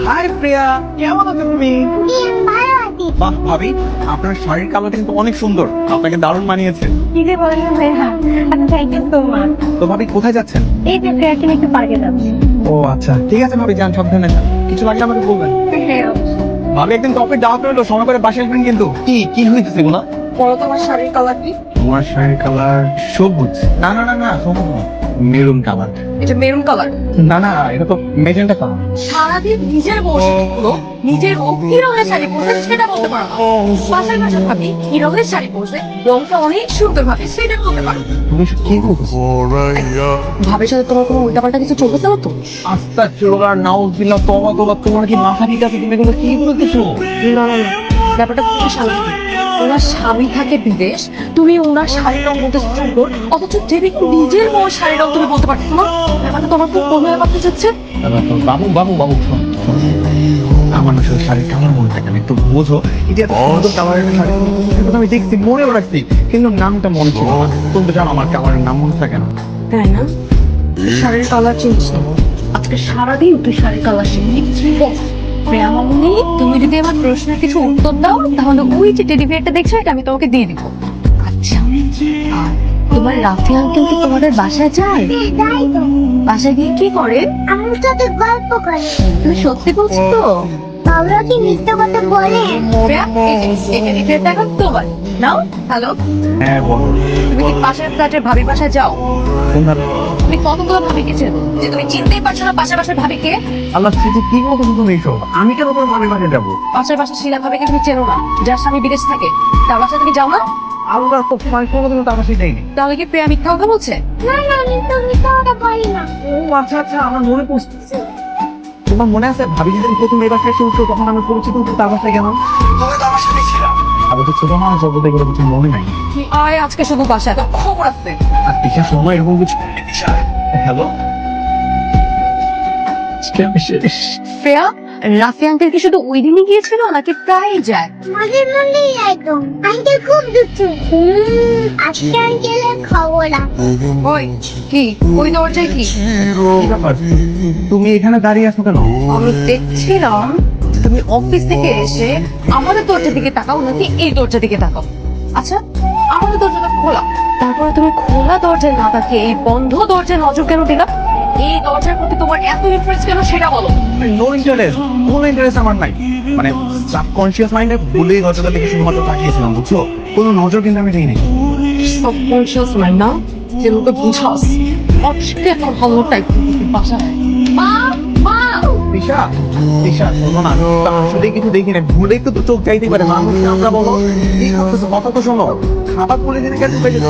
High প্রিয়া, কেমন আছো তুমি? ভালো আছি। বাহ ভাবি, আপনার শাড়ির কালারটা কিন্তু অনেক সুন্দর, আপনাকে দারুণ মানিয়েছে। কি যে বলেন ভাইয়া, থ্যাংক ইউ সো মাচ। তো ভাবি কোথায় যাচ্ছেন? এই যে প্রেয়ারকে একটু পার্কে যাচ্ছি। ও আচ্ছা, ঠিক আছে ভাবি, যান, সাবধানে যান। কিছু লাগলে আমাকে বলবেন। হ্যাঁ, ভাবি একদিন টপিক দাওয়াত রইলো, সময় করে বাসায় আসবেন কিন্তু। কি হয়েছে এগুলো? বলো তোমার শাড়ির কালার কি? তোমার শাড়ির কালার সবুজ। না না না না, সবুজ না, মেরুন কালার। এটা মেরুন কালার। না না, এটা তো মেজেন্টা কালার। সারাদিন নিজের বউগুলো নিজের বউ কি রঙের শাড়ি পরবে সেটা বলতে পারো না। বাসায় বাসায় ভাবি কি রঙের শাড়ি পরবে, রংটা অনেক সুন্দর ভাবে সেটা বলতে পারো। তুমি এসব কি বলছো? ভাবের সাথে তোমার কোনো উল্টাপাল্টা কিছু চলতেছে না তো? আস্তাগফিরুল্লাহ, নাউযুবিল্লাহ, তওবা তওবা, তোমার কি মাথা ঠিক আছে? তুমি এগুলো কি বলতেছো? না না না, ব্যাপারটা খুবই স্বাভাবিক। ওনার স্বামী থাকে বিদেশ, তুমি ওনার শাড়ির রং বলতে সুন্দর, অথচ দেবী নিজের বউ শাড়ির রং তুমি বলতে পারছো না। ব্যাপারটা তোমার খুব অনুভব করতে চাচ্ছে। বাবু বাবু বাবু, শোন, শোন। আমার না শুধু শাড়ির কালার মনে থাকে না, একটু বোঝো। এটা এত সুন্দর কালারের শাড়ি, এটা তো আমি দেখছি, মনেও রাখছি, কিন্তু নামটা মনে ছিল না। তুমি তো জানো আমার কালারের নাম মনে থাকে না। তাই না? শাড়ির কালার চিনছ না? আজকে সারাদিন তুই শাড়ির কালার শিখবি। প্রেমামনি, তুমি যদি আমার প্রশ্নের কিছু উত্তর দাও তাহলে ওই যে টেডি বিয়ারটা দেখছো এটা আমি তোমাকে দিয়ে দিব। আচ্ছা, আর তোমার রাফি আঙ্কেল কি তোমাদের বাসায় যায়? তাই তো, বাসায় গিয়ে কি করে? আমার সাথে গল্প করে। তুমি সত্যি বলছো তো? বাবা কি মিথ্যে কথা বলে? প্রিয়া, এটা দেখো তোমার। নাও, হ্যালো। হ্যাঁ বলো। তুমি কি পাশের ফ্ল্যাটের ভাবির বাসায় যাও? কোন ধারে? তুমি কতগুলো ভাবিকে চেনো যে তুমি চিনতেই পারছো না পাশের বাসার ভাবিকে? আল্লাহ, তুই কি বলছো তুমি এইসব? আমি কেন তোমার মামির বাসায় যাবো? পাশের বাসার শিলা ভাবিকে তুমি চেনো না, যার স্বামী বিদেশ থাকে, তার বাসায় তুমি যাও না? আল্লাহ, তো তোমার কোনোদিনও তার বাসায় যাইনি। তাহলে কি প্রিয়া মিথ্যা কথা বলছে? না না, আমি তো মিথ্যে কথা বলি না। ও আচ্ছা আচ্ছা, আমার মনে পড়ছে। তোমার মনে আছে ভাবি যেদিন প্রথম এই বাসায় এসে উঠলো, তখন আমি পরিচিত হতে তার বাসায় গেলাম? তুমি তো আমার সাথে ছিলাম। আমি তো ছোট মানুষ, বলতে গেলে কিছু মনে নাই। আয় আজকে শুধু বাসায় তো খবর আছে। আর তিশা সময় এরকম কিছু। হ্যালো, প্রিয়া, রাফি আঙ্কেল কি শুধু ওই দিনই গিয়েছিল নাকি প্রায়ই যায়? মাঝে মধ্যেই একদম আঙ্কেল খুব দুঃখে। আজকে আঙ্কেলের খবর আছে। ওই কি ওই দরজায় কি? কি ব্যাপার? তুমি এখানে দাঁড়িয়ে আছো কেন? আমি দেখছিলাম তুমি অফিস থেকে এসে আমাদের দরজার দিকে তাকাও নাকি এই দরজার দিকে তাকাও। আচ্ছা, আমাদের দরজাটা খোলা, তারপরে তুমি খোলা দরজায় না তাকিয়ে এই বন্ধ দরজায় নজর কেন দিলা? এই দরজার প্রতি তোমার এত ইন্টারেস্ট কেন সেটা বলো। নো ইন্টারেস্ট, কোনো ইন্টারেস্ট আমার নাই। মানে সাবকনশিয়াস মাইন্ডে ভুলেই দরজাটা দিকে শুধুমাত্র তাকিয়েছিলাম, বুঝছো? কোনো নজর কিন্তু আমি দিই নাই। সাবকনশিয়াস মাইন্ড না, যেগুলোকে বুঝাস অবশ্যই একটা ভালো টাইপ বাসায়। মা, মা, তিশা, তিশা, শোনো না, আসলে কিছু দেখি না, ভুলেই তো চোখ যাইতেই পারে। মানুষ আমরা বলো, কি করতেছো? কথা তো শোনো। খাবার বলে দিনে কেন পেয়ে যেত?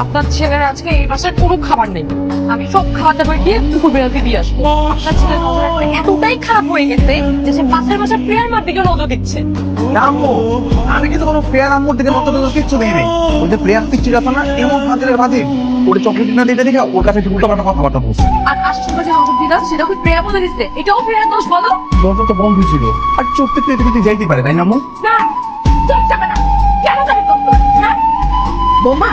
আপনার ছেলের আজকে এই বাসায় কোনো খাবার নেই। আমি সব খাবার দাবার গিয়ে দুপুর বেলাতে দিয়ে আসবো। আপনার ছেলের নজর এখন এতটাই খারাপ হয়ে গেছে যে সে পাশের বাসার প্রেয়ার মার দিকে নজর দিচ্ছে। আম্মু, আমি কিন্তু কোনো প্রেয়ার আম্মুর দিকে মতো কিচ্ছু নেই নেই। ওই যে প্রেয়ার পিচ্ছি আছে না, এমন ফাজিলের ফাজিল, ওরে চকলেট না দিতে দেখে ওর কাছে উল্টো পাল্টা কথাবার্তা বলছে। আর আশ্চর্য যে নজর দিলাম সেটা ওকে প্রেয়ার বলে দিচ্ছে, এটাও প্রেয়ার দোষ বলো? দরজা তো বন্ধ ছিল, আর চোখ থেকে এদিকে এদিকে যাইতেই পারে, তাই না আম্মু? না, চোখ যাবে না, কেন যাবে চোখ? না বোমা,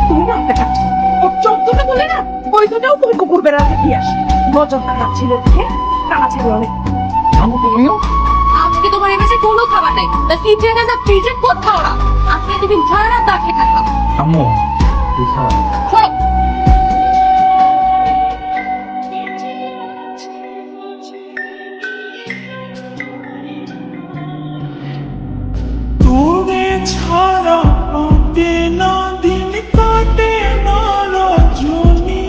তুমি না একটা কাজ করো। ওর চোখ দুটো বলে না, ওই দুটাও তুমি কুকুর বেড়াতে দিয়ে আসো। নজর কাটা ছিল থেকে কাটা ছিল অনেক। আম্মু তুমিও? আজকে তোমার এই বাসায় কোনো খাবার নেই, না কিচেনে না ফ্রিজে কোথাও না। আজকে তুমি ঘরে না তাকে খাও। আম্মু, তিশা, শোনো, তোরে ছাড়া কাটে না দিন, কাটে না রজনী,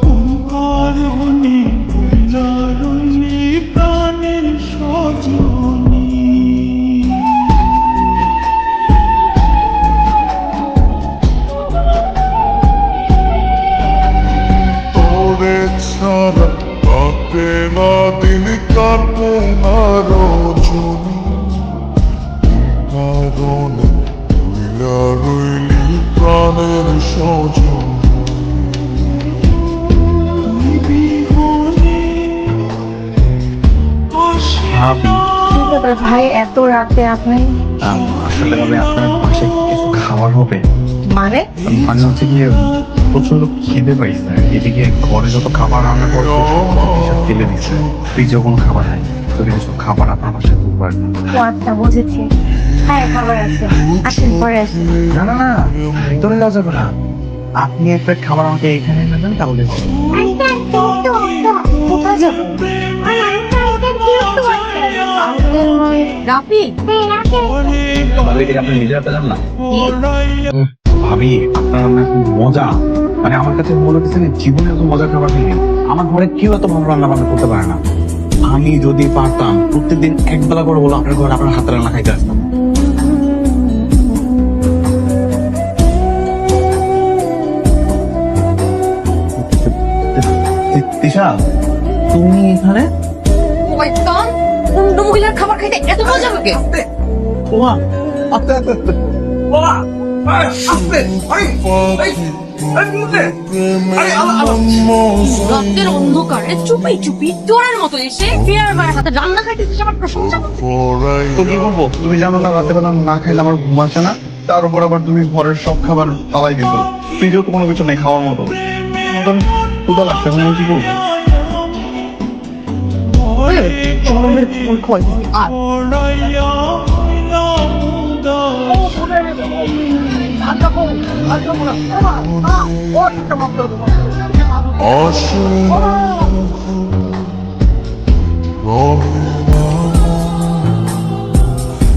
কোন কারণে ভুলা রইলি প্রাণের সজনী। তোরে ছাড়া কাটে না দিন, কাটে না রজনী, কারণে ভুলা রইলি প্রাণের সজন। তুই বিহনে ভাবি, ভাই এত রাতে আপনি আসলে ভাবে আপনার বাসায় কিছু খাবার হবে। মানে মানে হচ্ছে গিয়ে প্রচন্ড খিদে পাইছে। এদিকে ঘরে যত খাবার রান্না করছে সব ফেলে দিছে। ফ্রিজে কোনো খাবার নাই। যদি কিছু খাবার আপনার বাসায় খুব পারবেন। ও আচ্ছা, বুঝেছি। হ্যাঁ, খাবার আছে, আসেন পরে আসেন। না না না, ভিতরে যাওয়া যাবে না। আপনি একটা খাবার আমাকে এখানে এনে দেন তাহলে হবে। আচ্ছা, কোথায় যাবো? আমার আঙ্কেল আজকে বিরক্ত করছে। আঙ্কেল নয় রাফি। হ্যাঁ, রাখেন। ভাবি এটা আপনি নিজে হাতে যান না। ভাবি আপনার রান্না খুব মজা, মানে আমার কাছে মনে হচ্ছে না জীবনে এত মজার খাবার খাইনি। আমার ঘরে কেউ এত ভালো রান্না বান্না করতে পারে না। আমি যদি পারতাম প্রত্যেকদিন একবেলা করে বলো আপনার ঘরে আপনার হাতে রান্না খাইতে আসতাম। তিশা, তুমি এখানে? শয়তান, অন্য মহিলার খাবার খাইতে এত মজা লাগে? ওমা, আস্তে আস্তে আস্তে। ওমা, আস্তে, আরে, রাতের অন্ধকারে চুপি চুপি চোরের মতো এসে বিয়ার মায়ের হাতে রান্না খাইতে এসে আমার প্রশংসা করতে। তো কি করবো? তুমি জানো না রাতে বেলা না খাইলে আমার ঘুম আসে না। তার উপর আবার তুমি ঘরের সব খাবার পালাই দিত। ফ্রিজেও তো কোনো কিছু নেই খাওয়ার মতো। এখন ক্ষুধা লাগছে, এখন আমি কি করবো? আসে না রবে